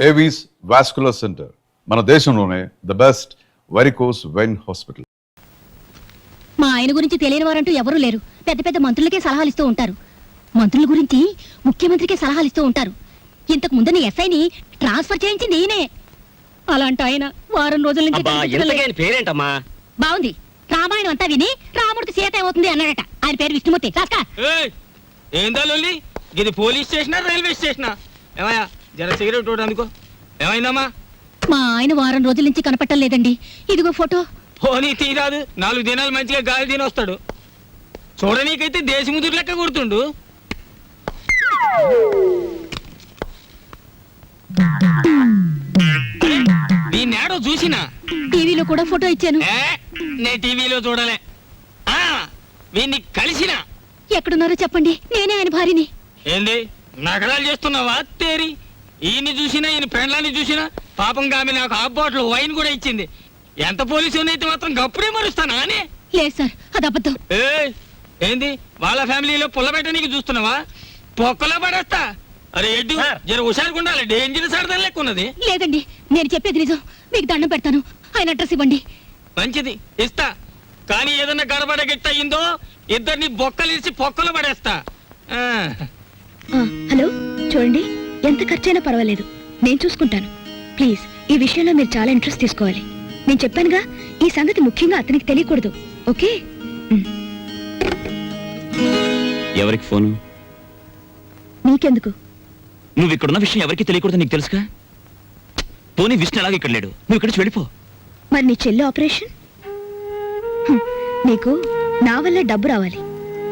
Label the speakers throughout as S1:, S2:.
S1: Avis vascular centre మన దేశంలోనే the best varicose vein hospital.
S2: మా ఆయన గురించి తెలియని వారంటూ ఎవరూ లేరు. పెద్ద పెద్ద మంత్రులకే సలహాలు ఇస్తూ ఉంటారు. మంత్రుల గురించి ముఖ్యమంత్రికే సలహాలు ఇస్తూ ఉంటారు. ఇంతకు ముందున్న ఎస్ఐని ట్రాన్స్ఫర్ చేయించింది ఈయనే. అలాంటి ఆయన వారం రోజుల నుంచి
S3: పేరేంటమ్మా?
S2: బాగుంది. రామాయణం అంతా విని రాముడికి సీత ఏమవుతుంది అన్నాడట. ఆయన పేరు విష్ణుమూర్తి.
S3: ఏందా లొల్లి? ఇది పోలీస్ స్టేషనా రైల్వే స్టేషనా? ఏమయ్యా జర సిగరెట్ అందుకో. ఏమైందమ్మా?
S2: మా ఆయన వారం రోజుల నుంచి కనపట్టం లేదండి. ఇదిగో ఫోటో.
S3: పోనీ తీరాదు. 4 దినాలు మంచిగా గాలి తిని వస్తాడు. చూడనీకైతే దేశముదురు లెక్క గుర్తుండు. దీన్నేడో చూసినా
S2: టీవీలో కూడా ఫోటో ఇచ్చాను.
S3: నే టీవీలో చూడలే. వీన్ని కలిసినా.
S2: ఎక్కడున్నారో చెప్పండి, నేనే ఆయన భార్యని.
S3: ఏంది నగరాలు చేస్తున్నావా తేరి? ఈయన్ని చూసినా ఈయన పెండ్లాన్ని చూసినా పాపం ఆమె నాకు హాఫ్ బాటిల్ వైన్ కూడా ఇచ్చింది. ఎంత పోలీసు అయితే మాత్రం గప్పుడే మరుస్తానా అని?
S2: లేదు సార్, అది అబద్ధం.
S3: ఏంది వాళ్ళ ఫ్యామిలీలో పుల్లబెట్ట నీకు చూస్తున్నావా? పొక్కలో పడేస్తా. అరే ఎడ్డు జర హుషారుగా ఉండాలి. డేంజరస్ ఆడదాని లెక్క ఉన్నది.
S2: లేదండి, నేను చెప్పేది నిజం. మీకు దండం పెడతాను, ఆయన అడ్రస్ ఇవ్వండి.
S3: మంచిది, ఇస్తా. కానీ ఏదన్నా గడబడ గిట్ట అయిందో ఇద్దరిని బొక్కలిసి పొక్కలు పడేస్తా.
S2: హలో, చూడండి, ఎంత ఖర్చైనా పర్వాలేదు, నేను చూసుకుంటాను. ప్లీజ్, ఈ విషయంలో మీరు చాలా ఇంట్రెస్ట్ తీసుకోవాలి. నేను చెప్పానుగా, ఈ సంగతి ముఖ్యంగా అతనికి తెలియకూడదు. ఓకే?
S4: ఎవరికి ఫోను?
S2: నీకెందుకు?
S4: నువ్వు ఇక్కడున్న విషయం ఎవరికి తెలియకూడదు, నీకు తెలుసుగా. పోనీ విష్ణు అలాగే ఇక్కడ లేడు, నువ్వు ఇక్కడ నుంచి వెళ్ళిపో.
S2: మరి నీ చెల్లి ఆపరేషన్? నీకు నా వల్ల డబ్బు రావాలి,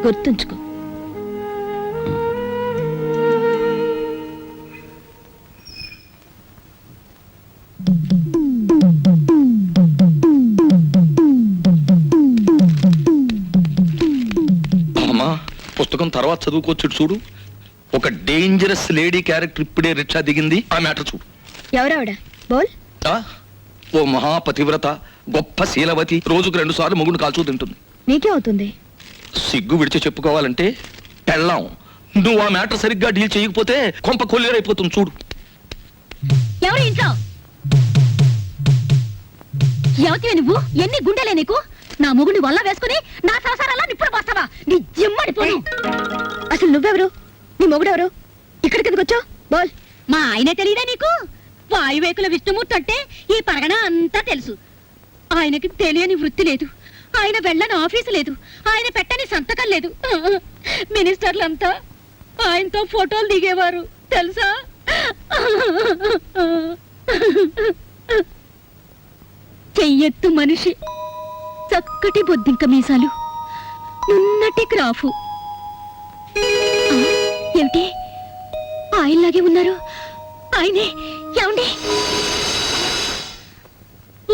S2: గుర్తుంచుకో.
S5: అమ్మా, పుస్తకం తర్వాత చదువుకోవచ్చు. చూడు, ఒక డేంజరస్ లేడీ క్యారెక్టర్ ఇప్పుడే రిక్షా దిగింది. ఆ మ్యాటర్ చూడు.
S2: ఎవరావిడ? బోల్.
S5: ఓ మహాపతివ్రత, గొప్ప శీలవతి, రోజుకు 2 సార్లు మొగుడు కాల్చూ తింటుంది.
S2: నీకే అవుతుంది.
S5: సిగ్గు విడిచి చెప్పుకోవాలంటే పెళ్ళాం. నువ్వు ఆ మ్యాటర్ సరిగ్గా డీల్ చేయకపోతే కొంప కొల్లేరైపోతుంది. చూడు.
S2: ఎవరు ఇంట్లో? ఎవతివే నువ్వు? ఎన్ని గుండెలే నీకు? నా మొగుడిని వల్ల వేసుకుని నా సంసారాల్లో నిప్పుడు పోస్తావా? నీ జిమ్మడి పోను. అసలు నువ్వెవరు? నీ మొగుడెవరు? ఇక్కడికి ఎందుకు వచ్చావు? బోల్. మా ఆయనే తెలియదా నీకు? వాయువేకుల విష్ణుమూర్తి అంటే ఈ పరగణ అంతా తెలుసు. ఆయనకి తెలియని వృత్తి లేదు, ఆయన వెళ్ళని ఆఫీసు లేదు, ఆయన పెట్టని సంతకం లేదు. మినిస్టర్లంతా ఆయనతో ఫోటోలు దిగేవారు తెలుసా? చెయ్యెత్తు మనిషి, చక్కటి బొద్దింక మీసాలు, నున్నటి క్రాఫు. ఏమిటి ఆయనలాగే ఉన్నారు? ఆయనే. ఏమండి?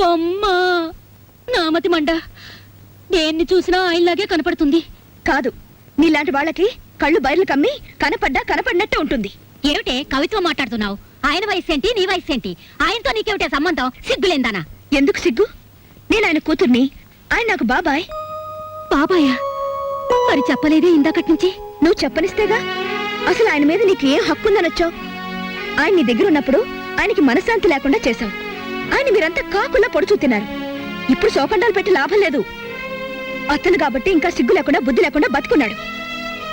S2: అమ్మా, నామతి మండ. దేన్ని చూసినా ఆయనలాగే కనపడుతుంది. కాదు, నీలాంటి వాళ్ళకి కళ్ళు బయర్లు కమ్మి కనపడినట్టే ఉంటుంది. ఏమిటే కవిత్వం మాట్లాడుతున్నావు? ఆయన వయసు ఏంటి, నీ వయసు ఏంటి? ఆయనతో నీకేమిటే సంబంధం? సిగ్గులేందానా? ఎందుకు సిగ్గు? నేను ఆయన కూతుర్ని, ఆయన నాకు బాబాయ్. బాబాయా? మరి చెప్పలేదే ఇందాకటి నుంచి? నువ్వు చెప్పనిస్తేగా. అసలు ఆయన మీద నీకు ఏం హక్కుందనొచ్చావు? ఆయన నీ దగ్గర ఉన్నప్పుడు ఆయనకి మనశ్శాంతి లేకుండా చేశావు. ఆయన మీరంతా కాకులా పొడుచూ తిన్నారు. ఇప్పుడు శోకండాలు పెట్టి లాభం లేదు. అతను కాబట్టి ఇంకా సిగ్గు లేకుండా బుద్ధి లేకుండా బతుకున్నాడు.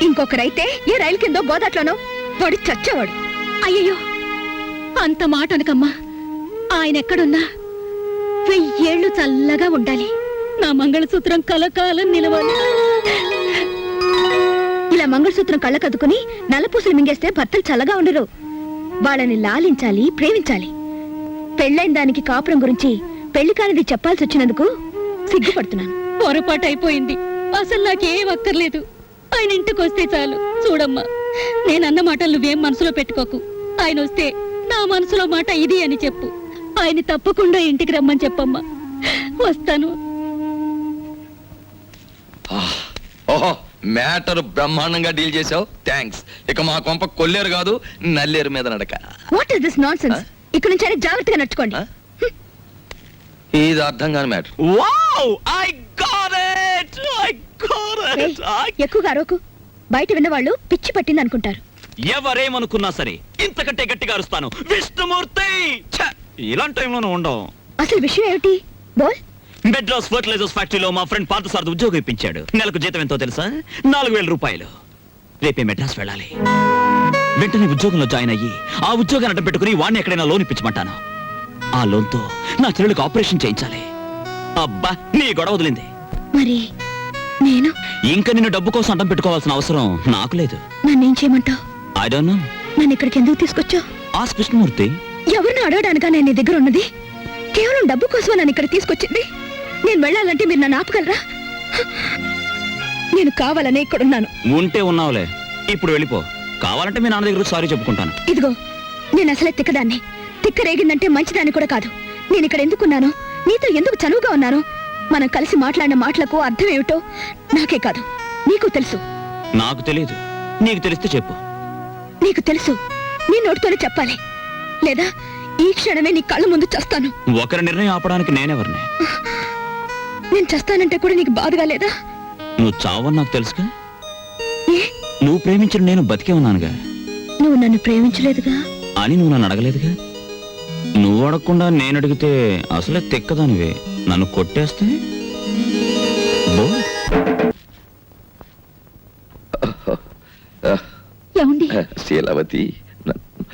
S2: ఇంకొకరైతే ఏ రైలు కిందో గోదాట్లోనో వాడు చచ్చేవాడు. అయ్యయ్యో, అంత మాట అనకమ్మా. ఆయన ఎక్కడున్నా 1000 ఏళ్ళు చల్లగా ఉండాలి. నా మంగళసూత్రం కలకాలం నిలవాలి. ఇలా మంగళసూత్రం కళ్ళకద్దుకుని నల్లపూసలు మింగేస్తే భర్తలు చల్లగా ఉండరు. వాళ్ళని లాలించాలి, ప్రేమించాలి. పెళ్ళైన దానికి కాపురం గురించి పెళ్లి కానిది చెప్పాల్సి వచ్చినందుకు సిగ్గుపడుతున్నాను. పొరపాటు అయిపోయింది. అసలు నాకేం అక్కర్లేదు. ఆయన ఇంటికి వస్తే చాలు. చూడమ్మా, నేనన్న మాటలు నువ్వేం మనసులో పెట్టుకోకు. ఆయన వస్తే నా మనసులో మాట ఇది అని చెప్పు. ఆయన తప్పకుండా ఇంటికి రమ్మని చెప్పమ్మా. వస్తాను.
S5: ఓహో, మ్యాటర్ బ్రహ్మాండంగా డీల్ చేసావు. థ్యాంక్స్. ఇక మా కొంప కొల్లేరు కాదు, నల్లేరు మీద నడక.
S2: What is this nonsense? ఇక్కడ నుంచి ఆయన జాగ్రత్తగా నడుచుకోండి.
S5: ఇది అర్థం కాని మ్యాటర్.
S2: ఎక్కువగా అరవకు. బయట విన్నవాళ్ళు పిచ్చి పట్టింది అనుకుంటారు.
S4: ఎవరేమనుకున్నా సరే ఇంతకంటే గట్టిగా అరుస్తాను, విష్ణుమూర్తి. ఛ! ఇలాంటి టైంలోనూ ఉండవు.
S2: అసలు విషయం ఏమిటి బోల్?
S4: మెడ్రాస్ ఫర్టిలైజర్స్ ఫ్యాక్టరీలో మా ఫ్రెండ్ పార్థసారథి ఉద్యోగం ఇప్పించాడు. నెలకు జీతం ఎంతో తెలుసా? 4,000 రూపాయలు. రేపే మెడ్రాస్ వెళ్ళాలి. వెంటనే ఉద్యోగంలో జాయిన్ అయ్యి ఆ ఉద్యోగాన్ని అడ్డం పెట్టుకుని వాడిని ఎక్కడైనా లోన్ ఇప్పించమంటాను. ఆ లోన్తో నా చెల్లెలకు ఆపరేషన్ చేయించాలి. అబ్బా, నీ గొడవ వదిలింది.
S2: మరి నేను
S4: ఇంకా నిన్ను డబ్బు కోసం అడ్డం పెట్టుకోవాల్సిన అవసరం నాకు లేదు.
S2: నన్నేం చేయమంటావు?
S4: I don't know.
S2: నన్ను ఇక్కడికి ఎందుకు తీసుకొచ్చావు?
S4: ఆస్క్ విష్ణుమూర్తి.
S2: ఎవరిని అడగడానికా నేను నీ దగ్గర ఉన్నది? కేవలం డబ్బు కోసం నన్ను ఇక్కడ తీసుకొచ్చింది. నేను వెళ్ళాలంటే మీరు నన్ను ఆపగలరా? నేను కావాలనే ఇక్కడున్నాను.
S4: ఉంటే ఉన్నావులే, ఇప్పుడు వెళ్ళిపో. కావాలంటే మీ నాన్న దగ్గర సారీ చెప్పుకుంటాను.
S2: ఇదిగో, నేను అసలే తిక్కదాన్ని. తిక్క రేగిందంటే మంచిదాన్ని కూడా కాదు. నేను ఇక్కడ ఎందుకున్నాను, నీతో ఎందుకు చనువుగా ఉన్నాను, మనం కలిసి మాట్లాడిన మాటలకు అర్థం ఏమిటో నాకే కాదు నీకు తెలుసు.
S4: నాకు తెలియదు, నీకు తెలిస్తే చెప్పు.
S2: నీకు తెలుసు, నీ నోటితోనే చెప్పాలి, లేదా ఈ క్షణమే నీ కళ్ళ ముందు చస్తాను.
S4: ఒకరి నిర్ణయం ఆపడానికి నేనెవరిని?
S2: నేను చస్తానంటే కూడా నీకు బాధగా లేదా?
S4: నువ్వు చావని నాకు తెలుసుగా.
S2: ఏ,
S4: నువ్వు ప్రేమించిన నేను బతికే ఉన్నానుగా.
S2: నువ్వు నన్ను ప్రేమించలేదుగా
S4: అని నువ్వు నన్ను అడగలేదుగా. నువ్వు అడగకుండా నేను అడిగితే అసలే తెక్కదానివే. నన్ను కొట్టేస్తే బో.
S2: ఏమండి?
S5: శీలవతి,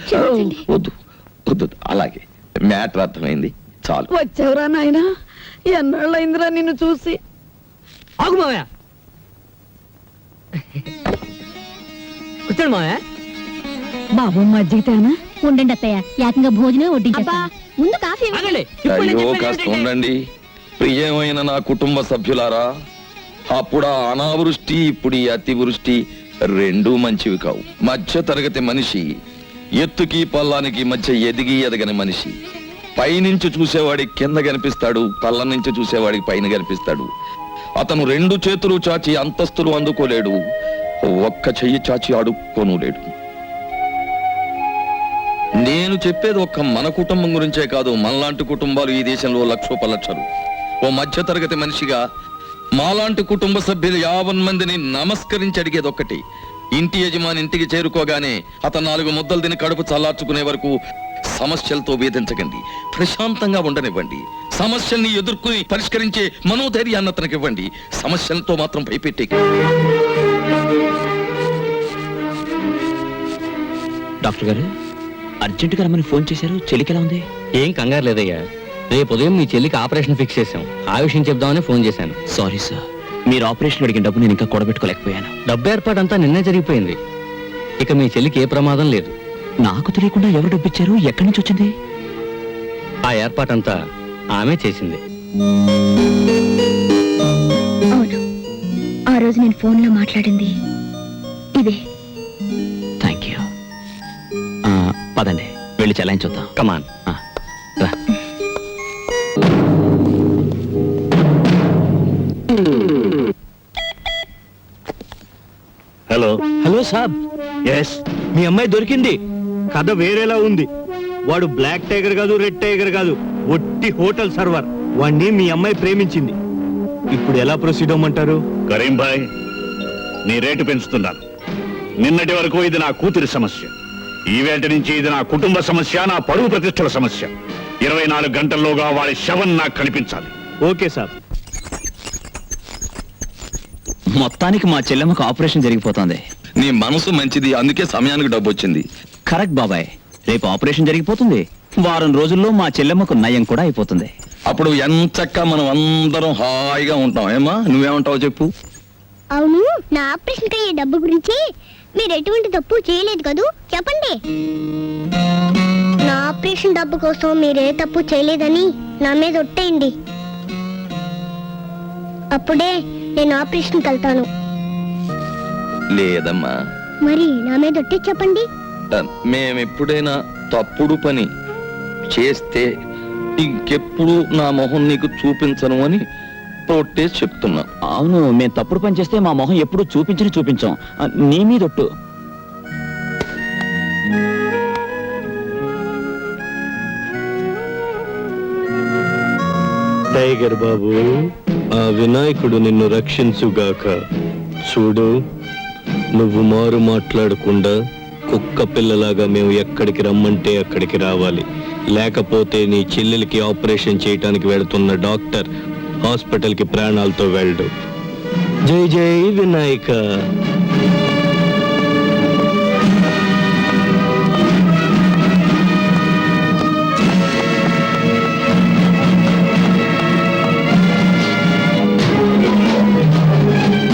S2: క్షమించండి.
S5: వద్దు వద్దు, అలాగే మ్యాటర్ అర్థమైంది, చాలు.
S6: వచ్చావురా నాయనా, ఎన్నాళ్ళైందిరా నిన్ను చూసి.
S3: ఆగు మావయ్య, కూర్చోండి మావయ్య.
S6: బాబు మజ్జిగితేనా?
S2: ఉండండి అత్తయ్య, ఏకంగా భోజనం వడ్డించేస్తాను. ముందు కాఫీ ఇవ్వండి.
S3: ఆగండి, ఇప్పుడు నేను
S5: అయ్యో,
S3: చెప్పేది
S5: కాస్త
S3: ఏంటంటే-
S5: ఉండండి. ప్రియమైన నా కుటుంబ సభ్యులారా, అప్పుడా అనావృష్టి, ఇప్పుడు ఈ అతివృష్టి రెండూ మంచివి కావు. మధ్య తరగతి మనిషి ఎత్తుకి పల్లానికి మధ్య ఎదిగి ఎదగని మనిషి. పైనుంచి చూసేవాడికి కింద కనిపిస్తాడు, పల్ల నుంచి చూసేవాడికి పైన కనిపిస్తాడు. అతను 2 చేతులు చాచి అంతస్తులు అందుకోలేడు, ఒక్క చెయ్యి చాచి అడుక్కోను లేడు. నేను చెప్పేది ఒక్క మన కుటుంబం గురించే కాదు, మనలాంటి కుటుంబాలు ఈ దేశంలో లక్షోపలక్షలు. ఓ మధ్య తరగతి మనిషిగా మాలాంటి కుటుంబ సభ్యులు 50 మందిని నమస్కరించి అడిగేది ఒక్కటి: ఇంటి యజమాని ఇంటికి చేరుకోగానే అతను 4 ముద్దలు తిని కడుపు చల్లార్చుకునే వరకు సమస్యలతో వేధించకండి, ప్రశాంతంగా ఉండనివ్వండి. సమస్యల్ని ఎదుర్కొని పరిష్కరించే మనోధైర్యాన్ని అతనికి ఇవ్వండి, సమస్యలతో మాత్రం భయపెట్టే.
S4: డాక్టర్ గారు అర్జెంటుగా రమ్మని ఫోన్ చేశారు. చెల్లికి ఎలా ఉంది?
S7: ఏం కంగారు లేదయ్యా, రేపు ఉదయం మీ చెల్లికి ఆపరేషన్ ఫిక్స్ చేశాం. ఆ విషయం చెప్దామని ఫోన్ చేశాను.
S4: సారీ సార్, మీరు ఆపరేషన్ అడిగిన డబ్బు నేను ఇంకా కూడబెట్టుకోలేకపోయాను.
S7: డబ్బు ఏర్పాటంతా నిన్నే జరిగిపోయింది. ఇక మీ చెల్లికి ఏ ప్రమాదం లేదు.
S4: నాకు తెలియకుండా ఎవరు డబ్బు ఇచ్చారు? ఎక్కడి నుంచి వచ్చింది?
S7: ఆ ఏర్పాటంతా ఆమె చేసింది.
S2: అవును, ఆ రోజు నేను ఫోన్లో మాట్లాడింది ఇదే.
S4: Thank you. పదండి, వెళ్ళి చెలాయించొద్దాం.
S7: కమాన్.
S4: రా.
S8: హలో
S7: హలో సాబ్.
S8: ఎస్, మీ అమ్మాయి దొరికింది. కథ వేరేలా ఉంది. వాడు బ్లాక్ టైగర్ కాదు, రెడ్ టైగర్ కాదు, ఒట్టి హోటల్ సర్వర్. వాణ్ణి మీ అమ్మాయి ప్రేమించింది. ఇప్పుడు ఎలా ప్రొసీడ్ అవ్వమంటారు?
S9: కరీం భాయ్, నీ రేటు పెంచుతున్నాను. నిన్నటి వరకు ఇది నా కూతురి సమస్య. ఈవేళ నుంచి ఇది నా కుటుంబ సమస్య, నా పరువు ప్రతిష్టల సమస్య. 24 గంటల్లోగా వాడి శవం నాకు కనిపించాలి.
S8: ఓకే సాబ్.
S4: మొత్తానికి మా చెల్లెమ్మకు ఆపరేషన్ జరిగిపోతుంది.
S5: నీ మనసు మంచిది, అందుకే సమయానికి డబ్బు వచ్చింది.
S4: కరెక్ట్ బాబాయ్, రేపు ఆపరేషన్ జరిగిపోతుంది. వారం రోజుల్లో మా చెల్లెమ్మకు నయం కూడా అయిపోతుంది.
S5: అప్పుడు ఎంచక్కా మనం అందరం హాయిగా ఉంటాం. ఏమా, నువ్వేమంటావు చెప్పు.
S10: అవును, నా ఆపరేషన్ అయ్యే డబ్బు గురించి మీరు ఎటువంటి తప్పు చేయలేదు కదూ, చెప్పండి. నా ఆపరేషన్ డబ్బు కోసం మీరే తప్పు చేయలేదని నా మీద ఒట్టేయండి. అప్పుడే నేను ఆపరేషన్కి వెళ్తాను.
S5: లేదమ్మా,
S10: మరి నా మీద ఒట్టే చెప్పండి.
S5: మేమెప్పుడైనా తప్పుడు పని చేస్తే ఇంకెప్పుడు నా మొహం నీకు చూపించను అని తోటే చెప్తున్నా.
S4: అవును, మేము తప్పుడు పని చేస్తే మా మొహం ఎప్పుడు చూపించాం. నీ మీదొట్టు.
S8: టైగర్ బాబు, ఆ వినాయకుడు నిన్ను రక్షించుగాక. చూడు, నువ్వు మారు మాట్లాడకుండా కుక్క పిల్లలాగా మేము ఎక్కడికి రమ్మంటే అక్కడికి రావాలి. లేకపోతే నీ చెల్లెలికి ఆపరేషన్ చేయటానికి వెళుతున్న డాక్టర్ హాస్పిటల్కి ప్రాణాలతో వెళ్ళడు. జై జై వినాయక.